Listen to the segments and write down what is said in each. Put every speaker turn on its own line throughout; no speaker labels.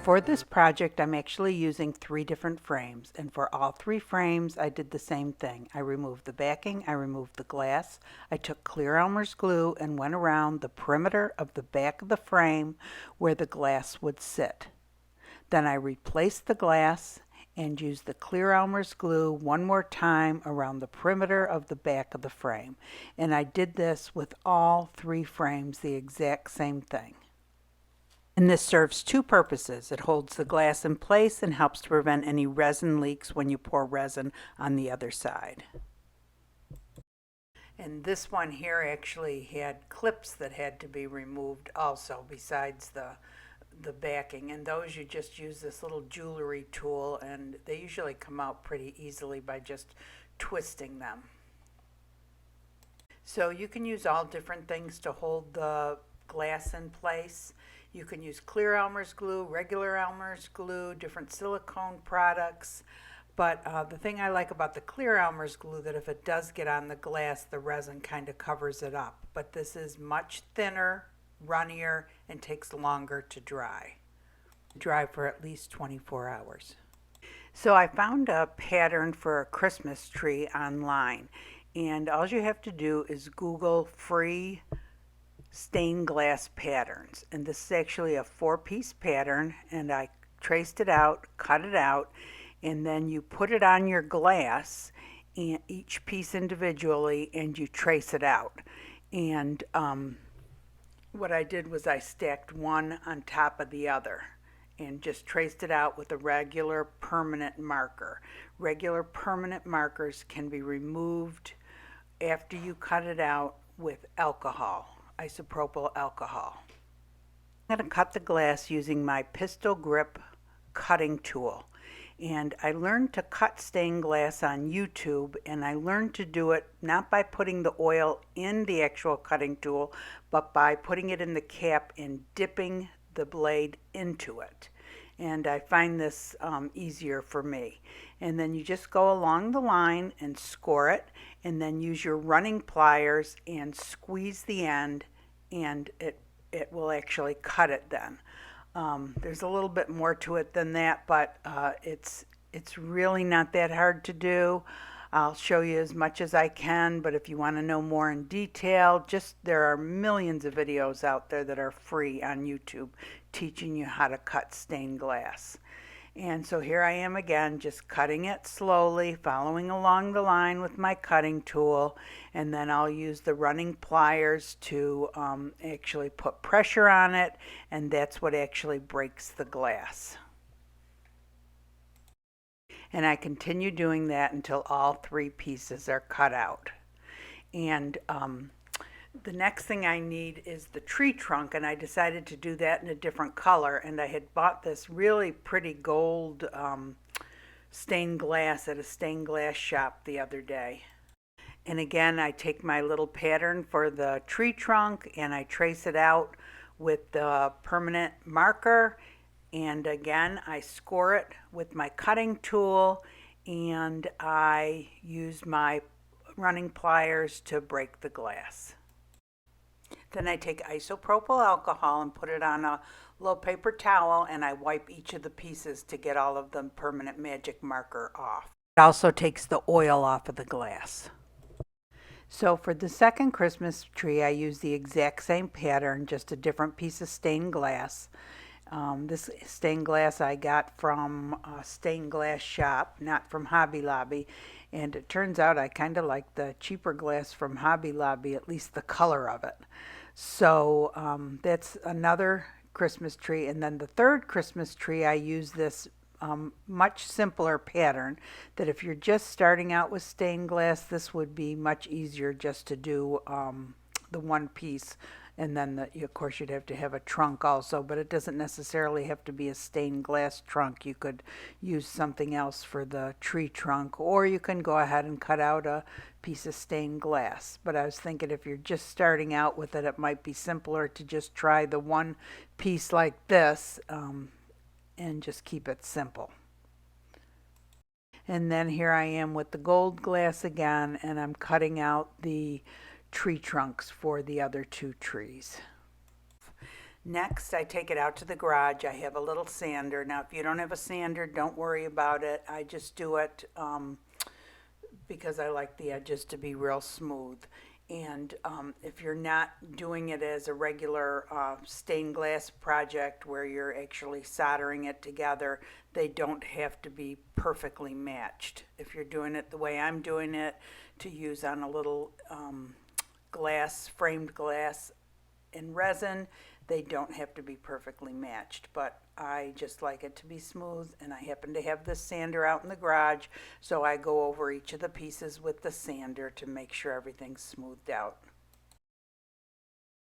For this project, I'm actually using 3 different frames, and for all 3 frames, I did the same thing. I removed the backing, I removed the glass, I took clear ELMER'S glue and went around the perimeter of the back of the frame where the glass would sit. Then I replaced the glass and used the clear ELMER'S glue one more time around the perimeter of the back of the frame. And I did this with all 3 frames, the exact same thing. And this serves 2 purposes. It holds the glass in place and helps to prevent any resin leaks when you pour resin on the other side. And this one here actually had clips that had to be removed also, besides the backing. And those you just use this little jewelry tool, and they usually come out pretty easily by just twisting them. So you can use all different things to hold the glass in place. You can use clear ELMER'S glue, regular ELMER'S glue, different silicone products. But the thing I like about the clear ELMER'S glue, that if it does get on the glass, the resin kind of covers it up. But this is much thinner, runnier, and takes longer to dry. Dry for at least 24 hours. So I found a pattern for a Christmas tree online. And all you have to do is Google free stained glass patterns, and this is actually a 4-piece pattern, and I traced it out, cut it out, and then you put it on your glass, and each piece individually, and you trace it out. And what I did was I stacked one on top of the other and just traced it out with a regular permanent marker. Regular permanent markers can be removed after you cut it out with alcohol, isopropyl alcohol. I'm going to cut the glass using my pistol grip cutting tool. And I learned to cut stained glass on YouTube, and I learned to do it not by putting the oil in the actual cutting tool, but by putting it in the cap and dipping the blade into it. And I find this easier for me. And then you just go along the line and score it, and then use your running pliers and squeeze the end, and it will actually cut it then. There's a little bit more to it than that, but it's really not that hard to do. I'll show you as much as I can, but if you want to know more in detail, there are millions of videos out there that are free on YouTube teaching you how to cut stained glass. And so here I am again, just cutting it slowly, following along the line with my cutting tool, and then I'll use the running pliers to actually put pressure on it, and that's what actually breaks the glass. And I continue doing that until all 3 pieces are cut out. And the next thing I need is the tree trunk, and I decided to do that in a different color. And I had bought this really pretty gold stained glass at a stained glass shop the other day. And again, I take my little pattern for the tree trunk and I trace it out with the permanent marker. And again, I score it with my cutting tool, and I use my running pliers to break the glass. Then I take isopropyl alcohol and put it on a little paper towel, and I wipe each of the pieces to get all of the permanent magic marker off. It also takes the oil off of the glass. So for the second Christmas tree, I use the exact same pattern, just a different piece of stained glass. This stained glass I got from a stained glass shop, not from Hobby Lobby. And it turns out I kind of like the cheaper glass from Hobby Lobby, at least the color of it. So that's another Christmas tree. And then the third Christmas tree, I use this much simpler pattern that if you're just starting out with stained glass, this would be much easier just to do the one piece. And then, of course, you'd have to have a trunk also, but it doesn't necessarily have to be a stained glass trunk. You could use something else for the tree trunk, or you can go ahead and cut out a piece of stained glass. But I was thinking if you're just starting out with it, it might be simpler to just try the one piece like this and just keep it simple. And then here I am with the gold glass again, and I'm cutting out the tree trunks for the other 2 trees. Next, I take it out to the garage. I have a little sander. Now, if you don't have a sander, don't worry about it. I just do it because I like the edges to be real smooth. And if you're not doing it as a regular stained glass project where you're actually soldering it together, they don't have to be perfectly matched. If you're doing it the way I'm doing it, to use on a little glass, framed glass in resin, they don't have to be perfectly matched, but I just like it to be smooth, and I happen to have this sander out in the garage, so I go over each of the pieces with the sander to make sure everything's smoothed out.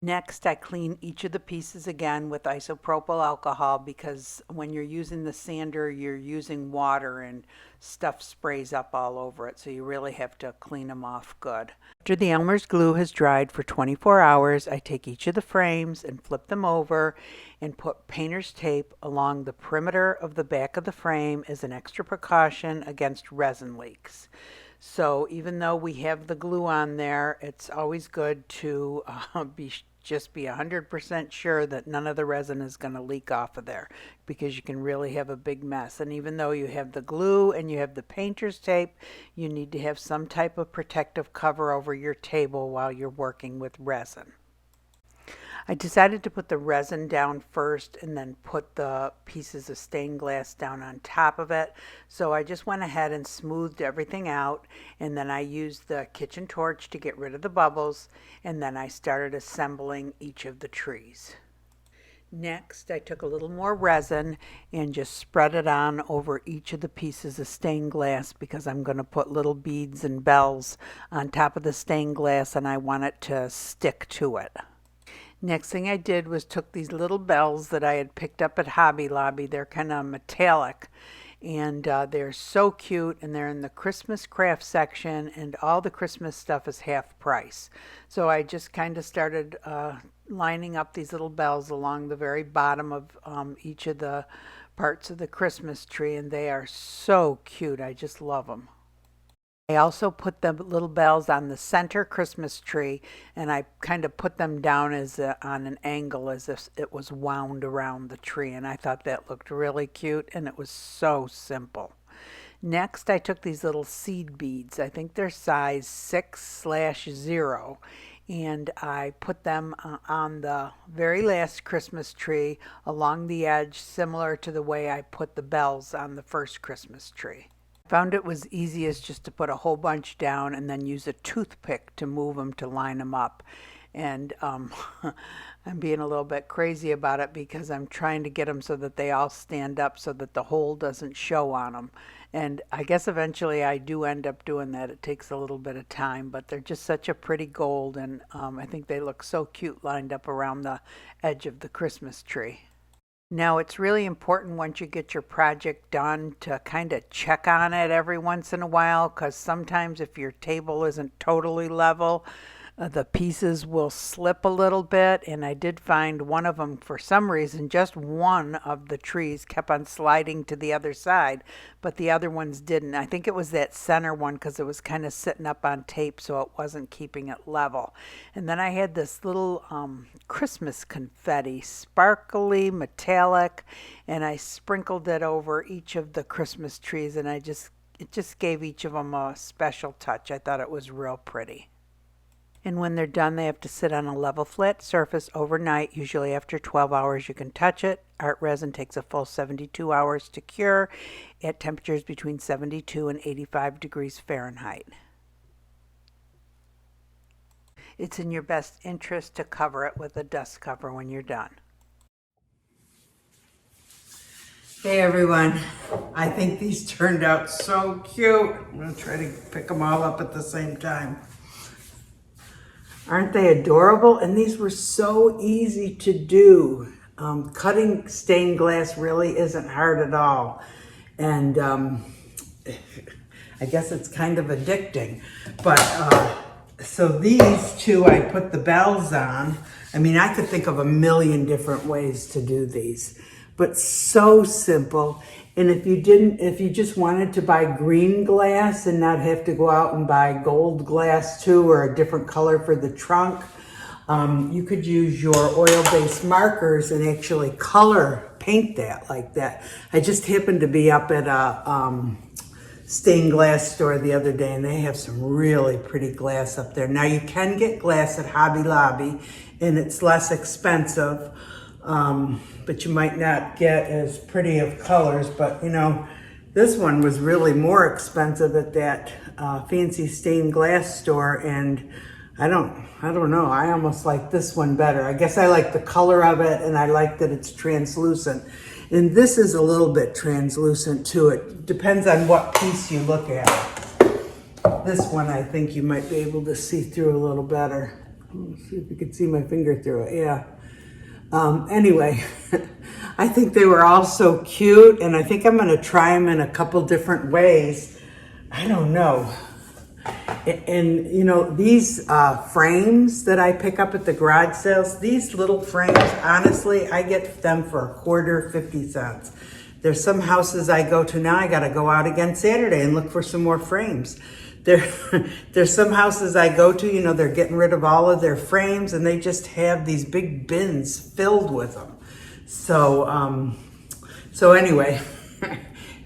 Next, I clean each of the pieces again with isopropyl alcohol, because when you're using the sander, you're using water and stuff sprays up all over it, so you really have to clean them off good. After the ELMER'S glue has dried for 24 hours, I take each of the frames and flip them over and put painter's tape along the perimeter of the back of the frame as an extra precaution against resin leaks. So even though we have the glue on there, it's always good to just be 100% sure that none of the resin is going to leak off of there, because you can really have a big mess. And even though you have the glue and you have the painter's tape, you need to have some type of protective cover over your table while you're working with resin. I decided to put the resin down first and then put the pieces of stained glass down on top of it. So I just went ahead and smoothed everything out, and then I used the kitchen torch to get rid of the bubbles, and then I started assembling each of the trees. Next, I took a little more resin and just spread it on over each of the pieces of stained glass, because I'm going to put little beads and bells on top of the stained glass, and I want it to stick to it. Next thing I did was took these little bells that I had picked up at Hobby Lobby. They're kind of metallic, and they're so cute, and they're in the Christmas craft section, and all the Christmas stuff is half price. So I just kind of started lining up these little bells along the very bottom of each of the parts of the Christmas tree, and they are so cute. I just love them. I also put the little bells on the center Christmas tree, and I kind of put them down on an angle as if it was wound around the tree, and I thought that looked really cute, and it was so simple. Next, I took these little seed beads. I think they're size 6/0, and I put them on the very last Christmas tree along the edge, similar to the way I put the bells on the first Christmas tree. Found it was easiest just to put a whole bunch down and then use a toothpick to move them to line them up. And I'm being a little bit crazy about it because I'm trying to get them so that they all stand up so that the hole doesn't show on them. And I guess eventually I do end up doing that. It takes a little bit of time, but they're just such a pretty gold, and I think they look so cute lined up around the edge of the Christmas tree. Now, it's really important once you get your project done to kind of check on it every once in a while, because sometimes if your table isn't totally level, the pieces will slip a little bit, and I did find one of them, for some reason, just one of the trees kept on sliding to the other side, but the other ones didn't. I think it was that center one because it was kind of sitting up on tape, so it wasn't keeping it level. And then I had this little Christmas confetti, sparkly, metallic, and I sprinkled it over each of the Christmas trees, and it just gave each of them a special touch. I thought it was real pretty. And when they're done, they have to sit on a level flat surface overnight. Usually after 12 hours you can touch it. Art resin takes a full 72 hours to cure at temperatures between 72 and 85 degrees Fahrenheit. It's in your best interest to cover it with a dust cover when you're done. Hey everyone, I think these turned out so cute. I'm going to try to pick them all up at the same time. Aren't they adorable? And these were so easy to do. Cutting stained glass really isn't hard at all. And I guess it's kind of addicting. But so these two, I put the bells on. I mean, I could think of a million different ways to do these, but so simple. And if you just wanted to buy green glass and not have to go out and buy gold glass too, or a different color for the trunk, You could use your oil-based markers and actually paint that like that. I just happened to be up at a stained glass store the other day, and they have some really pretty glass up there. Now you can get glass at Hobby Lobby, and it's less expensive, but you might not get as pretty of colors. But you know, this one was really more expensive at that fancy stained glass store, and I don't know. I almost like this one better. I guess I like the color of it, and I like that it's translucent. And this is a little bit translucent too. It depends on what piece you look at. This one, I think you might be able to see through a little better. Let's see if you can see my finger through it. Yeah. Anyway, I think they were all so cute, and I think I'm going to try them in a couple different ways. I don't know. And you know, these frames that I pick up at the garage sales, these little frames, honestly, I get them for $1.25, 50 cents. There's some houses I go to now, I got to go out again Saturday and look for some more frames. There's some houses I go to, you know, they're getting rid of all of their frames, and they just have these big bins filled with them. So, so anyway,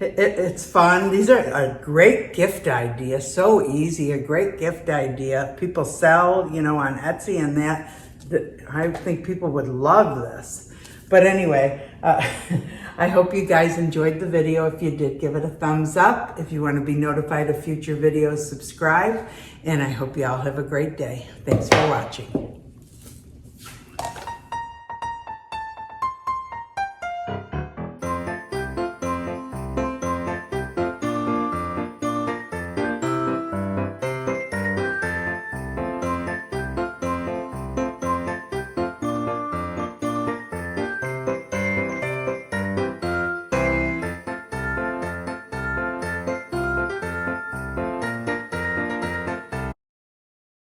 it's fun. These are a great gift idea. So easy, a great gift idea. People sell, you know, on Etsy and that. I think people would love this. But anyway, I hope you guys enjoyed the video. If you did, give it a thumbs up. If you want to be notified of future videos, subscribe. And I hope you all have a great day. Thanks for watching.